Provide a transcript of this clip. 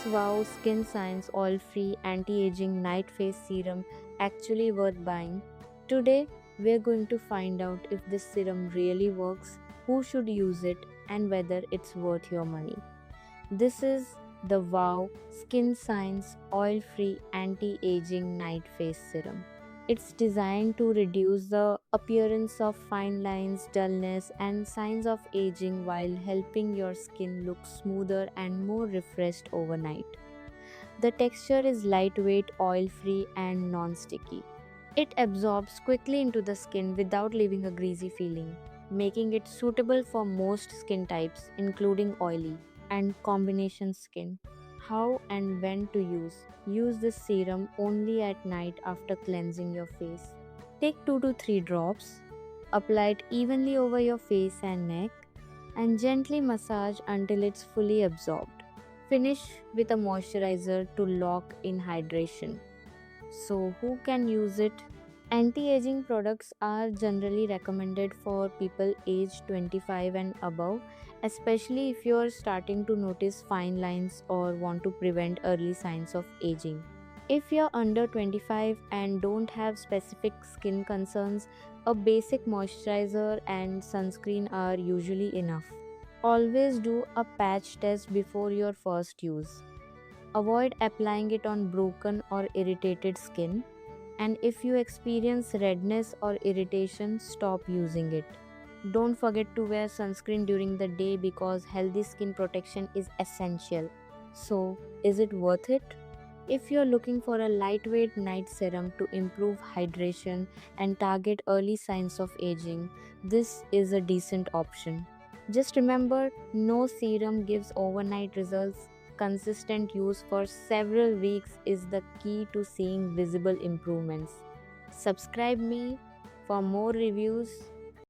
this WOW Skin Science Oil Free Anti Aging Night Face Serum actually worth buying? Today, we're going to find out if this serum really works, who should use it, and whether it's worth your money. This is the WOW Skin Science Oil Free Anti Aging Night Face Serum. It's designed to reduce the appearance of fine lines, dullness, and signs of aging while helping your skin look smoother and more refreshed overnight. The texture is lightweight, oil free, and non sticky. It absorbs quickly into the skin without leaving a greasy feeling, making it suitable for most skin types, including oily and combination skin. How and when to use? Use this serum only at night after cleansing your face. Take 2 to 3 drops, apply it evenly over your face and neck, and gently massage until it's fully absorbed. Finish with a moisturizer to lock in hydration. So, who can use it? Anti aging products are generally recommended for people aged 25 and above, especially if you're starting to notice fine lines or want to prevent early signs of aging. If you're under 25 and don't have specific skin concerns, a basic moisturizer and sunscreen are usually enough. Always do a patch test before your first use. Avoid applying it on broken or irritated skin, and if you experience redness or irritation, stop using it. Don't forget to wear sunscreen during the day because healthy skin protection is essential. So, is it worth it? If you're looking for a lightweight night serum to improve hydration and target early signs of aging, this is a decent option. Just remember, no serum gives overnight results. Consistent use for several weeks is the key to seeing visible improvements. Subscribe me for more reviews